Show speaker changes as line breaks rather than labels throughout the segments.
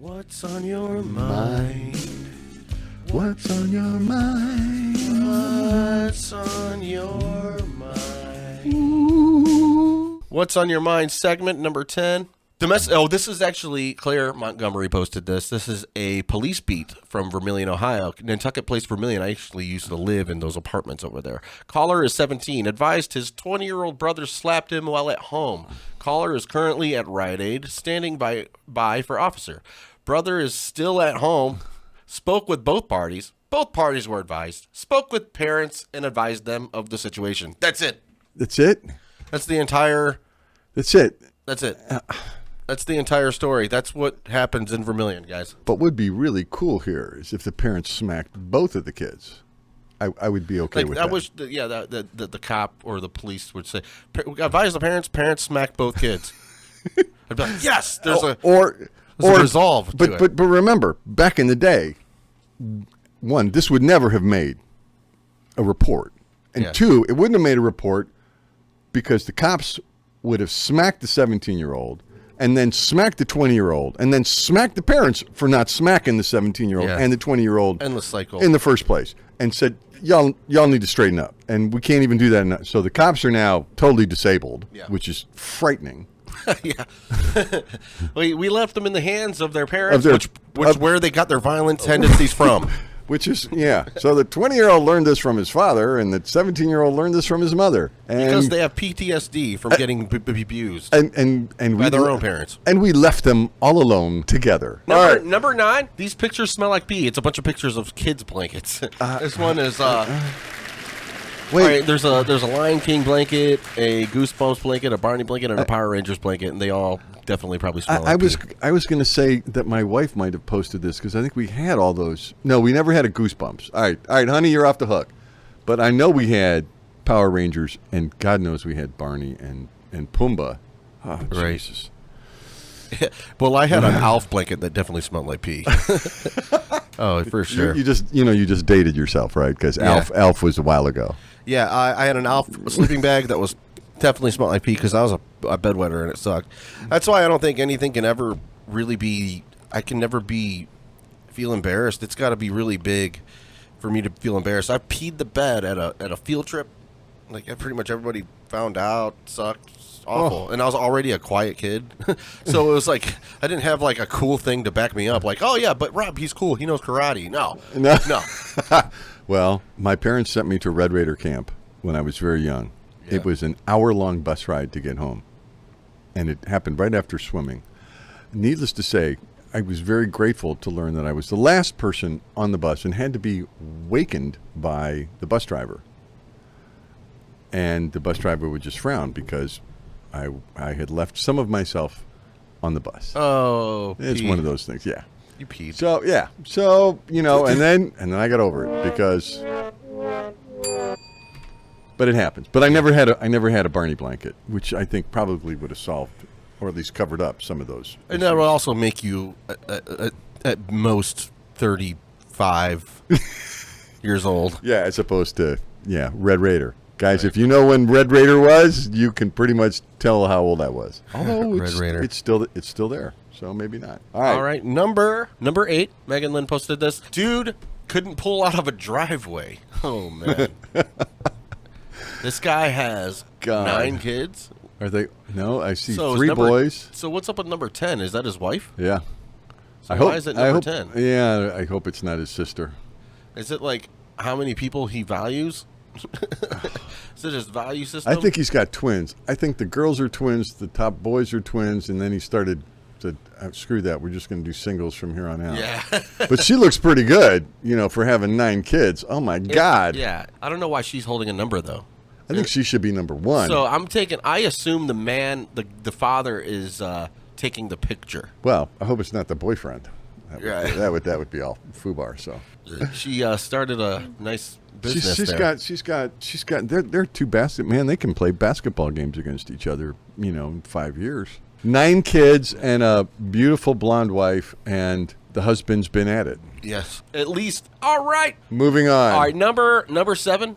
What's on your mind?
What's on your mind?
What's on your mind?
Ooh.
What's on your mind? Segment number 10. This is actually Claire Montgomery posted this. This is a police beat from Vermilion, Ohio. Nantucket Place, Vermilion. I actually used to live in those apartments over there. Caller is 17. Advised his 20-year-old brother slapped him while at home. Caller is currently at Rite Aid, standing by for officer. Brother is still at home. Spoke with both parties. Both parties were advised. Spoke with parents and advised them of the situation. That's it.
That's it?
That's the entire...
That's it.
That's it. That's the entire story. That's what happens in Vermilion, guys.
But what would be really cool here is if the parents smacked both of the kids. I would be okay with that.
I wish, the cop or the police would say, advise the parents smack both kids. I'd be like, yes, there's a resolve to it.
But remember, back in the day, one, this would never have made a report. And two, it wouldn't have made a report because the cops would have smacked the 17-year-old and then smacked the 20-year-old and then smacked the parents for not smacking the 17-year-old and the 20-year-old
endless cycle
in the first place and said, y'all need to straighten up. And we can't even do that. So the cops are now totally disabled, which is frightening.
Yeah. we left them in the hands of their parents, where they got their violent tendencies from.
Which is, so the 20-year-old learned this from his father, and the 17-year-old learned this from his mother. And
because they have PTSD from getting abused
and
by their own parents.
And we left them all alone together.
Number 9, these pictures smell like pee. It's a bunch of pictures of kids' blankets. This one is... Wait. All right, there's a Lion King blanket, a Goosebumps blanket, a Barney blanket, and a Power Rangers blanket, and they all definitely probably smell like pee.
I was going to say that my wife might have posted this because I think we had all those. No, we never had a Goosebumps. All right, honey, you're off the hook. But I know we had Power Rangers, and God knows we had Barney and Pumbaa. Oh, Jesus.
Well, I had an Alf blanket that definitely smelled like pee. Oh, for sure.
You just dated yourself, right? Because Alf was a while ago.
Yeah, I had an Alf sleeping bag that was definitely smelled like pee because I was a bedwetter and it sucked. That's why I don't think anything can ever really be. I can never feel embarrassed. It's got to be really big for me to feel embarrassed. I peed the bed at a field trip. Like pretty much everybody found out. Sucked. Awful. And I was already a quiet kid. So it was like I didn't have like a cool thing to back me up. Like, oh yeah, but Rob, he's cool. He knows karate. No.
Well, my parents sent me to Red Raider camp when I was very young. Yeah. It was an hour-long bus ride to get home. And it happened right after swimming. Needless to say, I was very grateful to learn that I was the last person on the bus and had to be wakened by the bus driver. And the bus driver would just frown because I had left some of myself on the bus.
Oh,
it's one of those things. Yeah,
you peed.
So and then I got over it because, but it happens. But I never had a Barney blanket, which I think probably would have solved or at least covered up some of those.
And that would also make you at most 35 years old.
Yeah, as opposed to Red Raider. Guys, if you know when Red Raider was, you can pretty much tell how old that was. Although it's still there, so maybe not.
All right. Number 8. Megan Lynn posted this. Dude couldn't pull out of a driveway. Oh man, this guy has 9 kids.
Are they? No, I see 3 boys.
So what's up with number 10? Is that his wife?
Yeah.
So why is it number 10?
Yeah, I hope it's not his sister.
Is it like how many people he values? Is it his value system?
I think he's got twins. I think the girls are twins, the top boys are twins, and then he started to screw that. We're just going to do singles from here on out. Yeah. But she looks pretty good, for having 9 kids. Oh my God.
Yeah. I don't know why she's holding a number though.
I think she should be number 1.
So I assume the man, the father is taking the picture.
Well, I hope it's not the boyfriend. That would be all FUBAR. So
she started a nice business.
She's got. They're 2 man. They can play basketball games against each other. In 5 years. 9 kids and a beautiful blonde wife, and the husband's been at it.
Yes, at least. All right.
Moving on.
All right, number 7.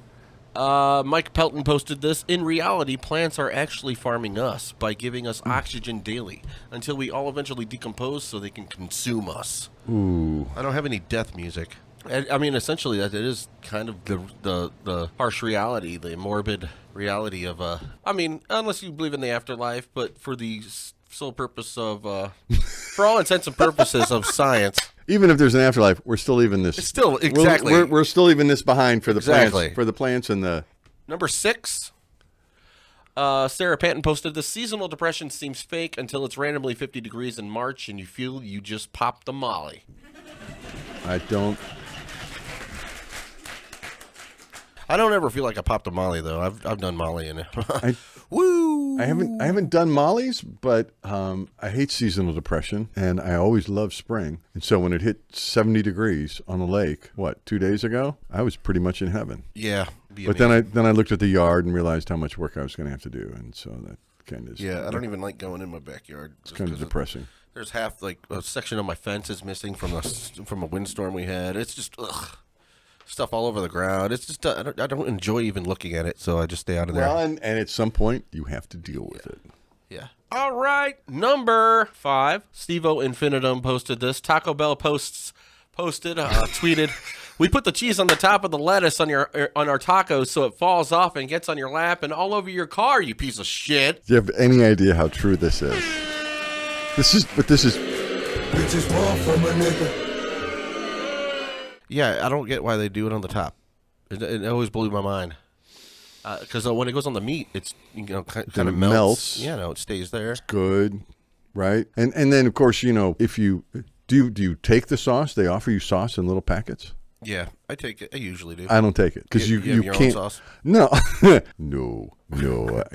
Mike Pelton posted this. In reality, plants are actually farming us by giving us oxygen daily until we all eventually decompose so they can consume us.
Ooh.
I don't have any death music. I mean, essentially, that it is kind of the harsh reality, the morbid reality of, I mean, unless you believe in the afterlife, but for the sole purpose of, for all intents and purposes of science.
Even if there's an afterlife, we're still leaving this.
It's still, exactly.
We're still leaving this behind for the
Exactly.
plants. For the plants and the...
Number 6. Sarah Panton posted, the seasonal depression seems fake until it's randomly 50 degrees in March and you feel you just popped the molly.
I don't
ever feel like I popped a molly though. I've done molly and woo.
I haven't done mollies, but I hate seasonal depression, and I always love spring. And so when it hit 70 degrees on the lake, 2 days ago, I was pretty much in heaven.
Yeah,
but then I looked at the yard and realized how much work I was going to have to do, and so that kind of
I don't even like going in my backyard.
It's kind of depressing.
There's half like a section of my fence is missing from a windstorm we had. It's just stuff all over the ground. It's just I don't enjoy even looking at it, so I just stay out of there.
Well, and at some point you have to deal with it.
Yeah. All right, number 5. Steve-O Infinitum posted this. Taco Bell tweeted, "We put the cheese on the top of the lettuce on our tacos so it falls off and gets on your lap and all over your car. You piece of shit."
Do you have any idea how true this is? This is.
Bitches want from a nigga.
Yeah, I don't get why they do it on the top. It always blew my mind. Because when it goes on the meat, it's kind of melts. Yeah, no, it stays there.
It's good, right? And then of course if you do you take the sauce? They offer you sauce in little packets.
Yeah, I take it. I usually do.
I don't take it because you
have your
can't.
Own sauce?
No, no.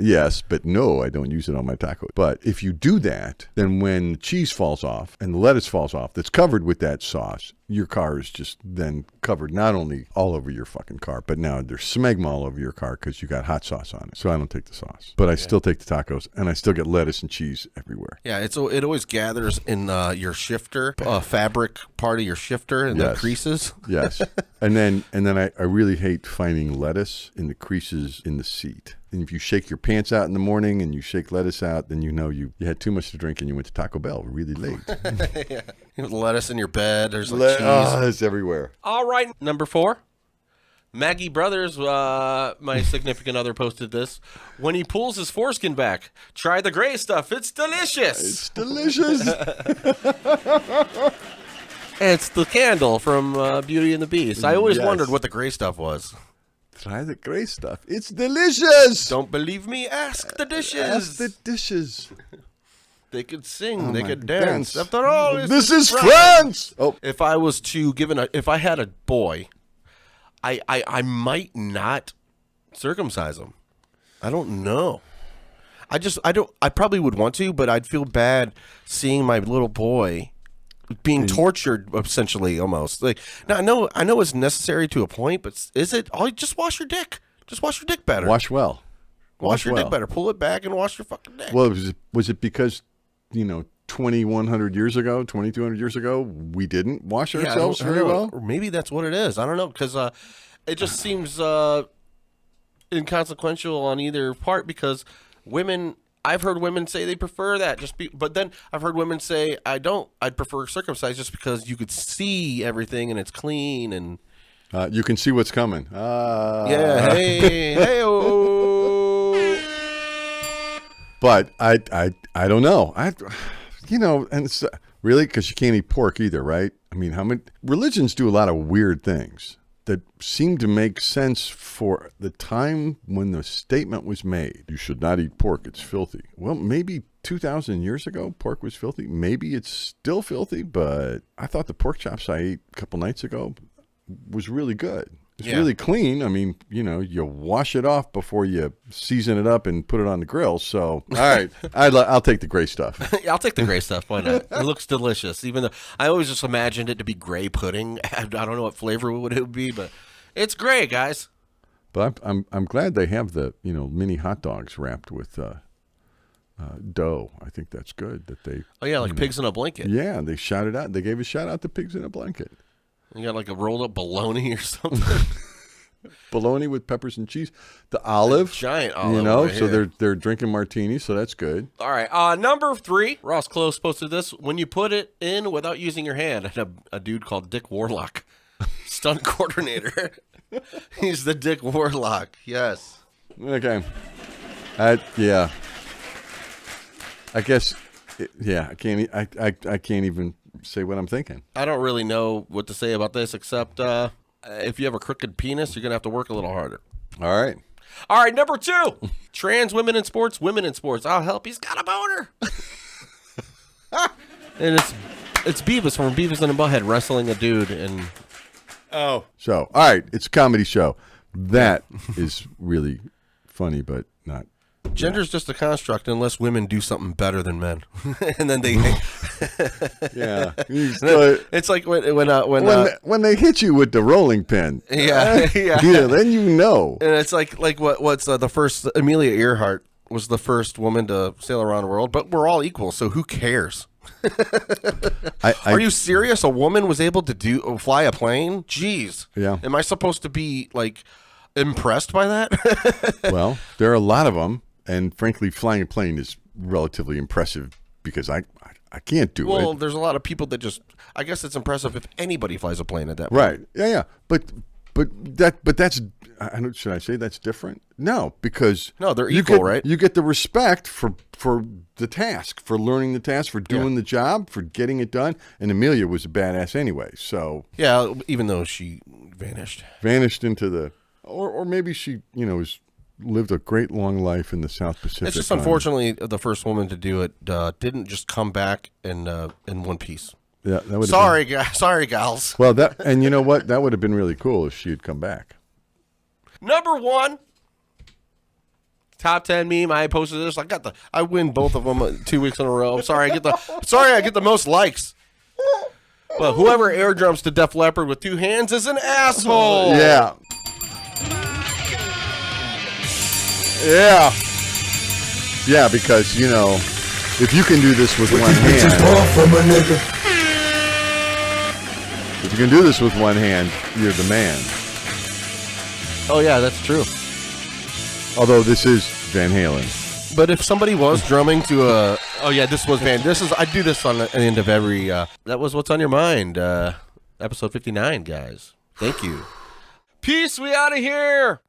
Yes, but no, I don't use it on my tacos. But if you do that, then when the cheese falls off and the lettuce falls off, that's covered with that sauce, your car is just then covered not only all over your fucking car, but now there's smegma all over your car because you got hot sauce on it. So I don't take the sauce, but I still take the tacos, and I still get lettuce and cheese everywhere.
Yeah, it always gathers in your shifter, fabric part of your shifter, and the creases.
Yes, and then I really hate finding lettuce in the creases in the seat. And if you shake your pants out in the morning and you shake lettuce out, then you had too much to drink and you went to Taco Bell really late.
Yeah. You have lettuce in your bed. There's cheese.
It's everywhere.
All right, number 4. Maggie Brothers, my significant other, posted this. When he pulls his foreskin back, try the gray stuff. It's delicious.
It's delicious.
It's the candle from Beauty and the Beast. I always wondered what the gray stuff was.
Try the gray stuff. It's delicious.
Don't believe me? Ask the dishes.
Ask the dishes.
They could sing. They could dance. After all,
this is France. Oh,
if I was to if I had a boy, I might not circumcise him. I don't know. I probably would want to, but I'd feel bad seeing my little boy being tortured, essentially, almost. Like, now, I know it's necessary to a point, but is it? Just wash your dick. Just wash your dick better.
Wash well.
Wash your dick better. Pull it back and wash your fucking dick.
Well, was it because 2,100 years ago, 2,200 years ago, we didn't wash ourselves very well?
Or maybe that's what it is. I don't know, because it just seems inconsequential on either part, because women... I've heard women say they prefer that, but then I've heard women say I'd prefer circumcised just because you could see everything and it's clean and
you can see what's coming.
Yeah, hey, oh.
But I don't know. And it's really, because you can't eat pork either, right? I mean, how many religions do a lot of weird things that seem to make sense for the time when the statement was made. You should not eat pork, it's filthy. Well, maybe 2,000 years ago, pork was filthy. Maybe it's still filthy, but I thought the pork chops I ate a couple nights ago was really good. It's really clean. I mean, you wash it off before you season it up and put it on the grill. So, all right, I'll take the gray stuff.
Yeah, I'll take the gray stuff. Why not? It looks delicious. Even though I always just imagined it to be gray pudding. I don't know what flavor it would be, but it's gray, guys.
But I'm glad they have the mini hot dogs wrapped with dough. I think that's good that they.
Oh yeah, like pigs in a blanket.
Yeah, they shouted out. They gave a shout out to pigs in a blanket.
You got like a rolled up bologna or something.
bologna with peppers and cheese. The olive,
giant olive,
you know.
right
So
here.
they're drinking martinis, so that's good.
All right, number 3. Ross Close posted this. When you put it in without using your hand, I had a dude called Dick Warlock, stunt coordinator. He's the Dick Warlock. Yes.
Okay. Yeah. I guess. Yeah. I can't. I can't even say what I'm thinking.
I don't really know what to say about this, except if you have a crooked penis, you're gonna have to work a little harder.
All right.
All right, number 2. Trans women in sports. Women in sports. I'll help. He's got a boner. And it's Beavis from Beavis and the Butthead wrestling a dude and.
Oh. So, all right, it's a comedy show. That is really funny, but not.
Gender's just a construct unless women do something better than men, and then they.
Yeah.
It's like when
they hit you with the rolling pin.
Yeah.
Then you know.
And it's like what's the first Amelia Earhart was the first woman to sail around the world, but we're all equal, so who cares? Are you serious? A woman was able to fly a plane? Jeez.
Yeah.
Am I supposed to be like impressed by that?
Well, there are a lot of them, and frankly, flying a plane is relatively impressive because I can't do it.
Well, there's a lot of people that just. I guess it's impressive if anybody flies a plane at that point.
Right. Yeah. But that's. Should I say that's different? No, because
they're equal, right?
You get the respect for the task, for learning the task, for doing the job, for getting it done. And Amelia was a badass anyway, so
yeah. Even though she vanished
into the, or maybe she lived a great long life in the South Pacific.
It's just unfortunately the first woman to do it didn't just come back in one piece.
Yeah, that would.
Sorry, gals.
Well, and you know what? That would have been really cool if she had come back.
Number 1, top 10 meme. I posted this. I win both of them 2 weeks in a row. I get the most likes. But whoever air drums to Def Leppard with 2 hands is an asshole.
Yeah. Yeah. Yeah, because if you can do this with one hand, if you can do this with one hand, you're the man.
Oh yeah, that's true.
Although this is Van Halen.
But if somebody was drumming to a, I do this on the end of every. That was What's on Your Mind, episode 59, guys. Thank you. Peace. We out of here.